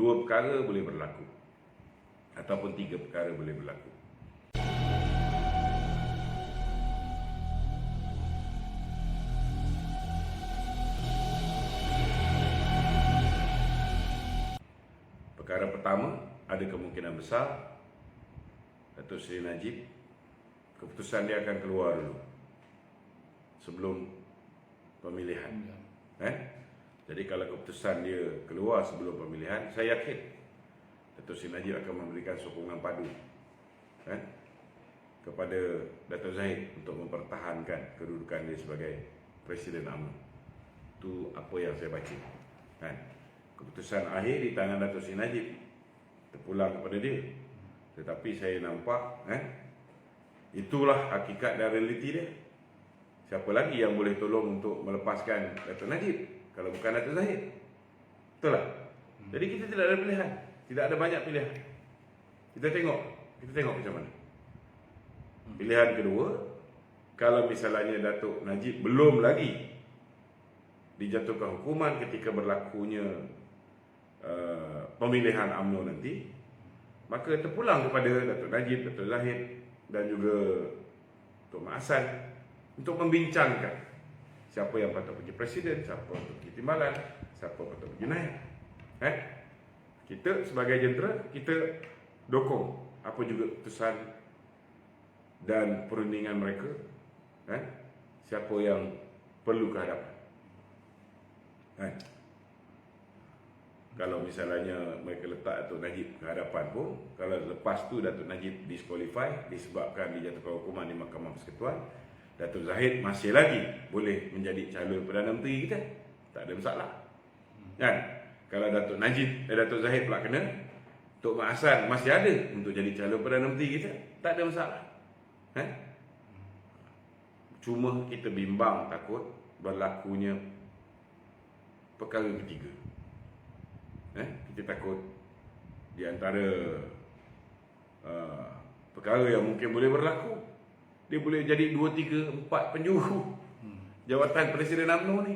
2 perkara boleh berlaku ataupun 3 perkara boleh berlaku. Perkara pertama, ada kemungkinan besar Datuk Seri Najib keputusan dia akan keluar dulu sebelum pemilihan. Jadi kalau keputusan dia keluar sebelum pemilihan, saya yakin Datuk Seri Najib akan memberikan sokongan padu kepada Dato' Zahid untuk mempertahankan kedudukan dia sebagai Presiden UMNO. Itu apa yang saya baca. Keputusan akhir di tangan Dato' Seri Najib, terpulang kepada dia. Tetapi saya nampak itulah hakikat dan realiti dia. Siapa lagi yang boleh tolong untuk melepaskan Dato' Najib kalau bukan Dato' Zahid? Betul tak? Jadi kita tidak ada pilihan. Tidak ada banyak pilihan. Kita tengok macam mana. Pilihan kedua, kalau misalnya Dato' Najib belum lagi dijatuhkan hukuman ketika berlakunya pemilihan UMNO nanti, maka terpulang kepada Dato' Najib, Dato' Zahid dan juga Tok Mak Hassan untuk membincangkan siapa yang patut pergi presiden, siapa patut pergi timbalan, siapa patut pergi naik. Kita sebagai jentera, kita dokong apa juga keputusan dan perundingan mereka, siapa yang perlu ke hadapan. Kalau misalnya mereka letak Dato' Najib ke hadapan pun, kalau lepas tu Dato' Najib disqualify disebabkan dijatuhkan hukuman di Mahkamah Persekutuan, Dato' Zahid masih lagi boleh menjadi calon Perdana Menteri kita. Tak ada masalah. Kalau Dato' Zahid pula kena, Tok Mak Hassan masih ada untuk jadi calon Perdana Menteri kita. Tak ada masalah. Cuma kita bimbang takut berlakunya perkara ketiga. Kita takut di antara perkara yang mungkin boleh berlaku, dia boleh jadi 2, 3, 4 penjuru jawatan Presiden UMNO ni.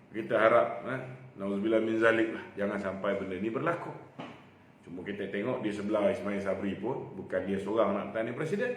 Kita harap nauzubillah min zalik lah, jangan sampai benda ni berlaku. Cuma kita tengok di sebelah Ismail Sabri pun bukan dia seorang nak bertanding presiden.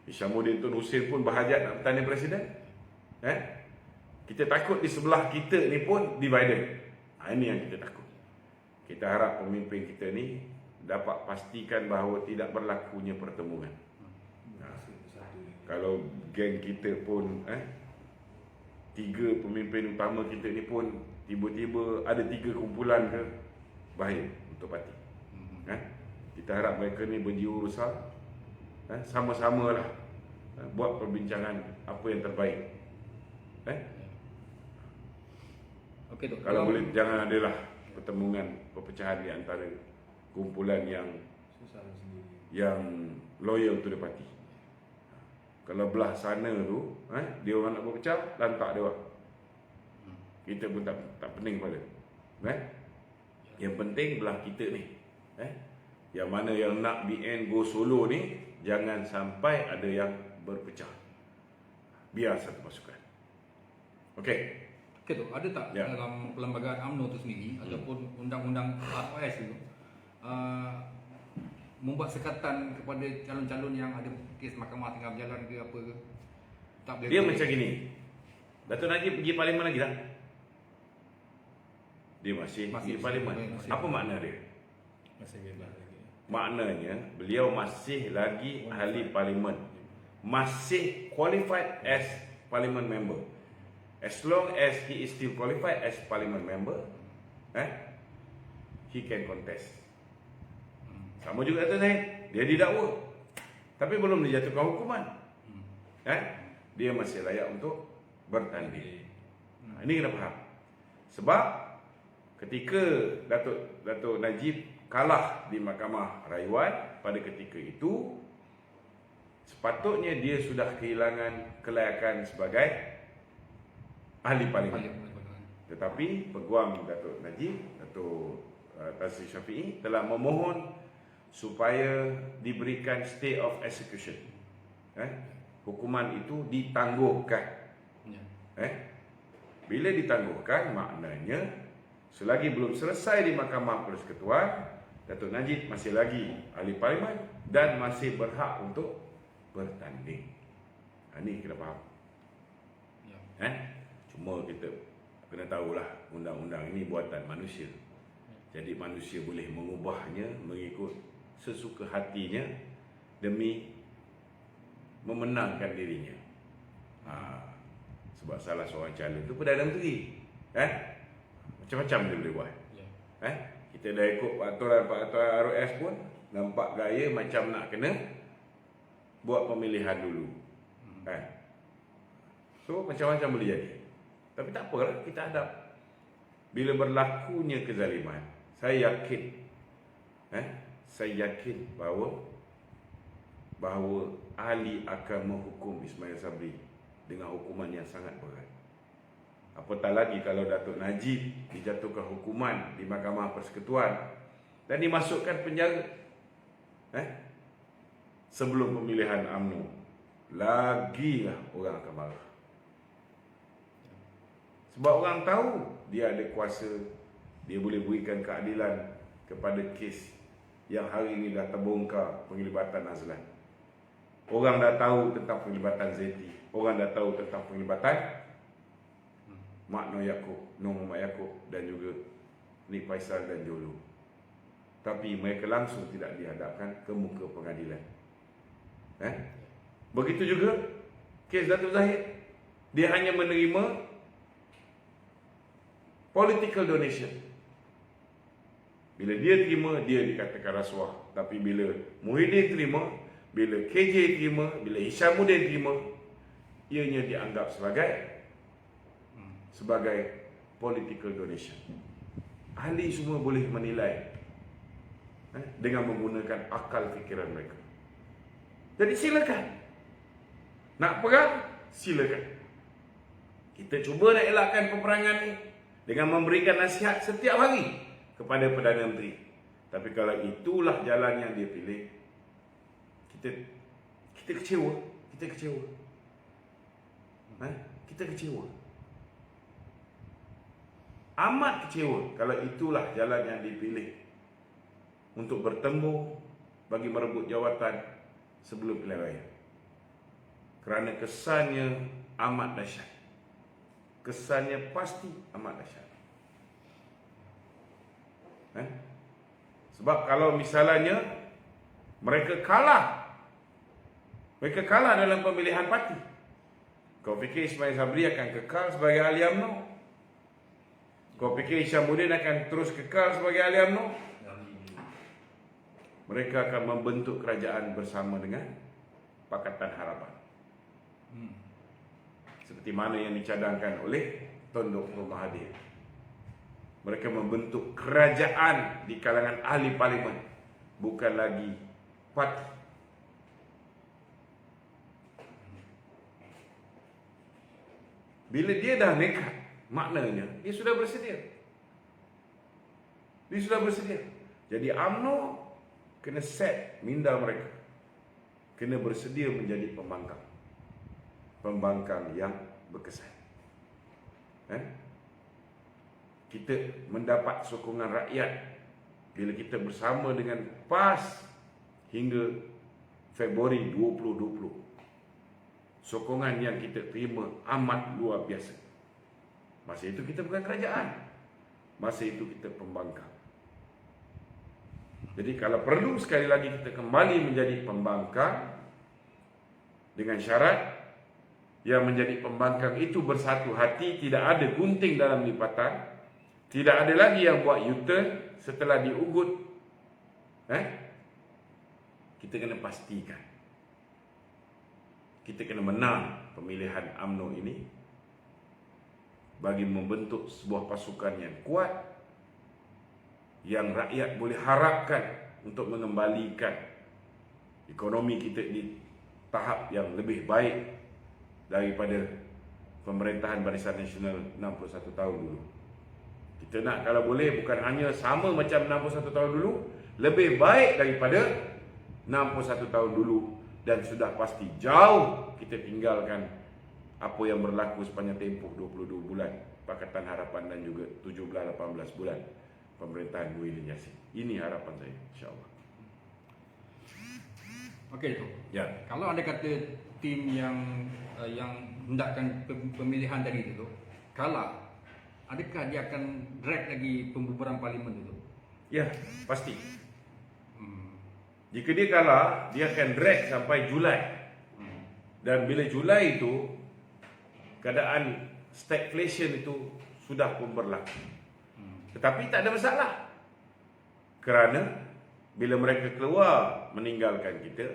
Hishamuddin Tun Hussein pun berhajat nak bertanding presiden. Kita takut di sebelah kita ni pun divided. Ini yang kita takut. Kita harap pemimpin kita ni dapat pastikan bahawa tidak berlakunya pertemuan. Kalau geng kita pun 3 pemimpin utama kita ni pun tiba-tiba ada 3 kumpulan ke, bahaya untuk parti. Kita harap mereka ni berjiwa besar, sama-sama lah buat perbincangan apa yang terbaik. Kalau boleh jangan adalah pertemuan perpecahan di antara kumpulan yang loyal to the party. Kalau belah sana tu dia orang nak berpecah, lantak dia orang. Kita pun tak pening pada. Yang penting belah kita ni, yang mana yang nak BN go solo ni, jangan sampai ada yang berpecah. Biar satu pasukan. Okey. Okey tu, ada tak dalam perlembagaan UMNO tu sendiri ataupun undang-undang ROS tu membuat sekatan kepada calon-calon yang ada kes mahkamah tengah berjalan ke apa ke? Tak boleh. Dia macam gini. Dato' Najib pergi parlimen lagi tak? Dia masih pergi parlimen. Apa makna dia? Masih bebas lagi. Maknanya beliau masih lagi ahli parlimen. Masih qualified as parliament member. As long as he is still qualified as parliament member, he can contest. Sama juga Dato' Zahid, dia didakwa tapi belum dijatuhkan hukuman. Dia masih layak untuk bertanding. Ini kena faham. Sebab ketika Dato' Najib kalah di Mahkamah Rayuan pada ketika itu, sepatutnya dia sudah kehilangan kelayakan sebagai ahli parlimen. Tetapi peguam Dato' Najib, Dato' Tan Sri Syafiee telah memohon supaya diberikan stay of execution. Hukuman itu ditangguhkan. Bila ditangguhkan, maknanya selagi belum selesai di Mahkamah Persekutuan, Datuk Najib masih lagi ahli parlimen dan masih berhak untuk bertanding. Ini kita faham. Ya. Cuma kita kena tahulah undang-undang ini buatan manusia. Jadi manusia boleh mengubahnya mengikut sesuka hatinya demi memenangkan dirinya. Sebab salah seorang calon itu Perdana Menteri. Macam-macam dia boleh buat. Ya. Kita dah ikut peraturan ROS pun nampak gaya macam nak kena buat pemilihan dulu. So macam-macam boleh jadi. Tapi tak apalah, kita hadap. Bila berlakunya kezaliman, saya yakin bahawa ahli akan menghukum Ismail Sabri dengan hukuman yang sangat berat. Apatah lagi kalau Datuk Najib dijatuhkan hukuman di Mahkamah Persekutuan dan dimasukkan penjara sebelum pemilihan UMNO, lagilah orang akan marah. Sebab orang tahu dia ada kuasa, dia boleh berikan keadilan kepada kes yang hari ini dah terbongkar penglibatan Azlan. Orang dah tahu tentang penglibatan Zeti, orang dah tahu tentang penglibatan Mak Noh Yaakob, Noh Muhammad Yaakob dan juga Nik Faisal dan Jolo. Tapi mereka langsung tidak dihadapkan ke muka pengadilan. Begitu juga kes Datuk Zahid. Dia hanya menerima political donation. Bila dia terima, dia dikatakan rasuah. Tapi bila Muhyiddin terima, bila KJ terima, bila Hishamuddin terima, ianya dianggap sebagai political donation. Ahli semua boleh menilai dengan menggunakan akal fikiran mereka. Jadi silakan. Nak perang, silakan. Kita cuba nak elakkan peperangan ni dengan memberikan nasihat setiap hari kepada Perdana Menteri. Tapi kalau itulah jalan yang dia pilih, kita kecewa. Kita kecewa. Amat kecewa kalau itulah jalan yang dipilih untuk bertemu bagi merebut jawatan sebelum pilihan raya. Kerana kesannya amat dahsyat. Kesannya pasti amat dahsyat. Sebab kalau misalnya mereka kalah dalam pemilihan parti, kau fikir Ismail Sabri akan kekal sebagai ahli UMNO? Kau fikir Hishamuddin akan terus kekal sebagai ahli UMNO? Mereka akan membentuk kerajaan bersama dengan Pakatan Harapan. Seperti mana yang dicadangkan oleh Tun Dr. Mahathir. Mereka membentuk kerajaan di kalangan ahli parlimen, bukan lagi parti. Bila dia dah nekat, maknanya dia sudah bersedia. Jadi UMNO kena set minda mereka, kena bersedia menjadi pembangkang yang berkesan. Kita mendapat sokongan rakyat bila kita bersama dengan PAS hingga Februari 2020. Sokongan yang kita terima amat luar biasa. Masa itu kita bukan kerajaan, masa itu kita pembangkang. Jadi kalau perlu sekali lagi kita kembali menjadi pembangkang, dengan syarat yang menjadi pembangkang itu bersatu hati, tidak ada gunting dalam lipatan, tidak ada lagi yang buat U-turn setelah diugut. Kita kena pastikan kita kena menang pemilihan UMNO ini bagi membentuk sebuah pasukan yang kuat, yang rakyat boleh harapkan untuk mengembalikan ekonomi kita di tahap yang lebih baik daripada pemerintahan Barisan Nasional 61 tahun dulu. Kita nak kalau boleh bukan hanya sama macam 61 tahun dulu, lebih baik daripada 61 tahun dulu, dan sudah pasti jauh kita tinggalkan apa yang berlaku sepanjang tempoh 22 bulan Pakatan Harapan dan juga 17-18 bulan pemerintahan Muhyiddin Yassin. Ini harapan saya, insya-Allah. Okey tu. Ya. Kalau anda kata tim yang hendakkan pemilihan tadi itu kalah, adakah dia akan drag lagi pembubaran parlimen itu? Ya, pasti. Jika dia kalah, dia akan drag sampai Julai. Dan bila Julai itu, keadaan stagflation itu sudah pun berlaku. Tetapi tak ada masalah. Kerana bila mereka keluar meninggalkan kita,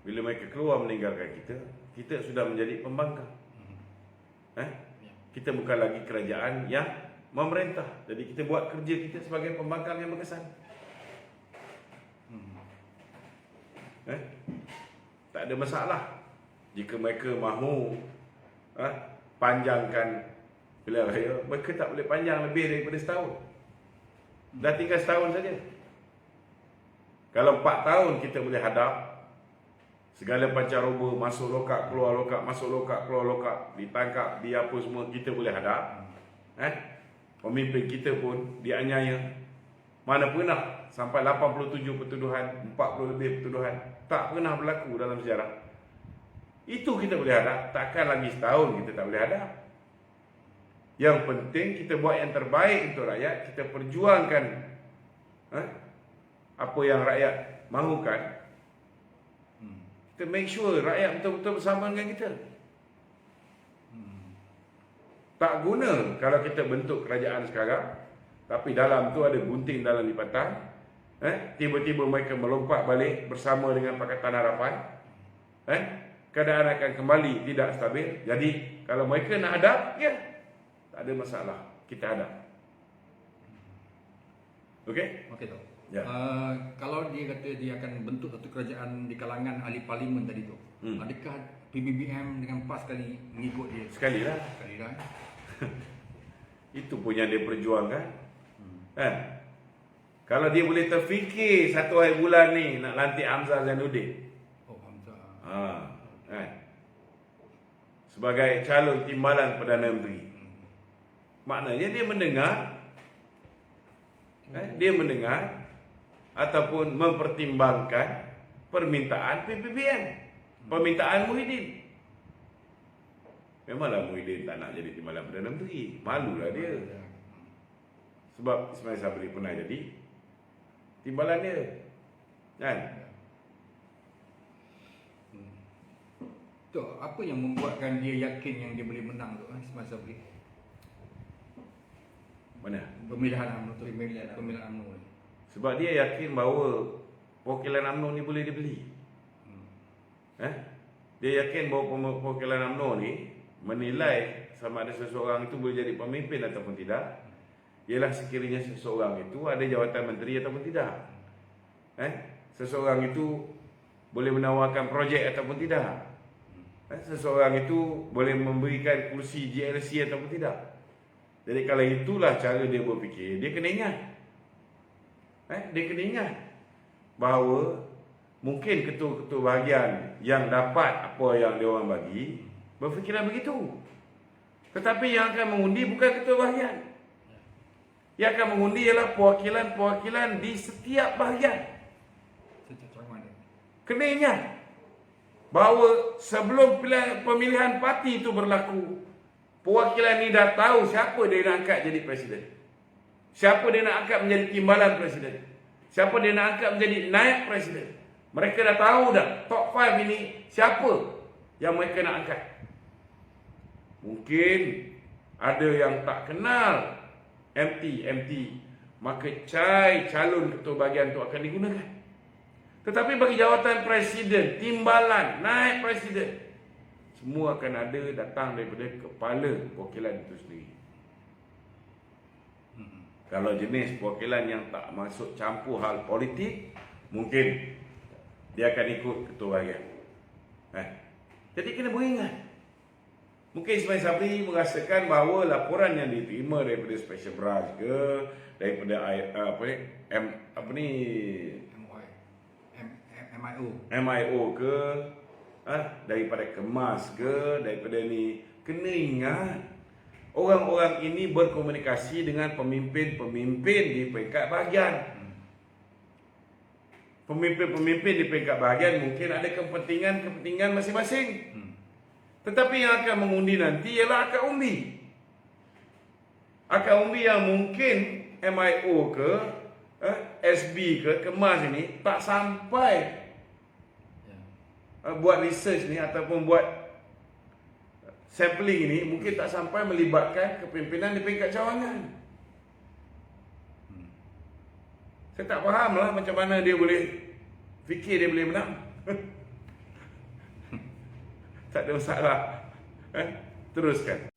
bila mereka keluar meninggalkan kita, kita sudah menjadi pembangkang. Kita bukan lagi kerajaan yang memerintah. Jadi kita buat kerja kita sebagai pembangkang yang berkesan. Tak ada masalah jika mereka mahu panjangkan pilihan raya. Mereka tak boleh panjang lebih daripada setahun. Dah tinggal setahun saja. Kalau 4 tahun kita boleh hadap segala pancaroba, masuk lokak, keluar lokak, masuk lokak, keluar lokak, ditangkap, di apa semua, kita boleh hadap. Pemimpin kita pun dianiaya. Mana pernah sampai 87 pertuduhan, 40 lebih pertuduhan. Tak pernah berlaku dalam sejarah. Itu kita boleh hadap. Takkan lagi setahun kita tak boleh hadap. Yang penting kita buat yang terbaik untuk rakyat. Kita perjuangkan apa yang rakyat mahukan. Kita make sure rakyat betul-betul bersama dengan kita. Tak guna kalau kita bentuk kerajaan sekarang, tapi dalam tu ada gunting dalam lipatan. Tiba-tiba mereka melompat balik bersama dengan Pakatan Harapan. Keadaan akan kembali tidak stabil. Jadi kalau mereka nak hadap, ya, tak ada masalah, kita hadap. Okey? Okey tu. Ya. Kalau dia kata dia akan bentuk satu kerajaan di kalangan ahli parlimen tadi tu, adakah PBBM dengan PAS sekali mengikut dia? Sekali lah. Sekali lah. Itu pun yang dia perjuangkan. Kalau dia boleh terfikir satu hari bulan ni nak lantik Hamzah Zainuddin, sebagai calon timbalan Perdana Menteri, maknanya dia mendengar, dia mendengar ataupun mempertimbangkan permintaan PBBM, permintaan Muhyiddin. Memanglah Muhyiddin tak nak jadi timbalan Perdana Menteri, malulah dia. Sebab Ismail Sabri pernah jadi timbalan dia, kan? Tu apa yang membuatkan dia yakin yang dia boleh menang tu, Ismail Sabri? Mana? Pemilihan UMNO tu, pemilihan UMNO ni. Sebab dia yakin bahawa perwakilan UMNO ni boleh dibeli. Dia yakin bahawa perwakilan UMNO ni menilai sama ada seseorang itu boleh jadi pemimpin ataupun tidak, ialah sekiranya seseorang itu ada jawatan menteri ataupun tidak. Seseorang itu boleh menawarkan projek ataupun tidak. Seseorang itu boleh memberikan kursi GLC ataupun tidak. Jadi kalau itulah cara dia berfikir, dia kena ingat. Dia kena ingat bahawa mungkin ketua-ketua bahagian yang dapat apa yang dia orang bagi berfikiran begitu. Tetapi yang akan mengundi bukan ketua bahagian. Yang akan mengundi ialah perwakilan-perwakilan di setiap bahagian. Kena ingat bahawa sebelum pemilihan parti itu berlaku, perwakilan ni dah tahu siapa dia nak angkat jadi presiden, siapa dia nak angkat menjadi timbalan presiden, siapa dia nak angkat menjadi naib presiden. Mereka dah tahu dah top 5 ini siapa yang mereka nak angkat. Mungkin ada yang tak kenal MT, maka calon ketua bahagian itu akan digunakan. Tetapi bagi jawatan presiden, timbalan, naib presiden, semua akan ada datang daripada kepala perwakilan itu sendiri. Kalau jenis perwakilan yang tak masuk campur hal politik, mungkin dia akan ikut ketua bahagian. Jadi kena beringat. Mungkin Ismail Sabri merasakan bahawa laporan yang diterima daripada Special Branch ke, daripada MIO ke, daripada Kemas ke, daripada ni, kena ingat orang-orang ini berkomunikasi dengan pemimpin-pemimpin di peringkat bahagian. Pemimpin-pemimpin di peringkat bahagian mungkin ada kepentingan masing-masing. Tetapi yang akan mengundi nanti ialah akar umbi. Akar umbi yang mungkin MIO ke, SB ke, Kemas ini tak sampai buat research ni ataupun buat sampling ini, mungkin tak sampai melibatkan kepimpinan di peringkat cawangan. Saya tak faham lah macam mana dia boleh fikir dia boleh menang. Tak ada masalah. Teruskan.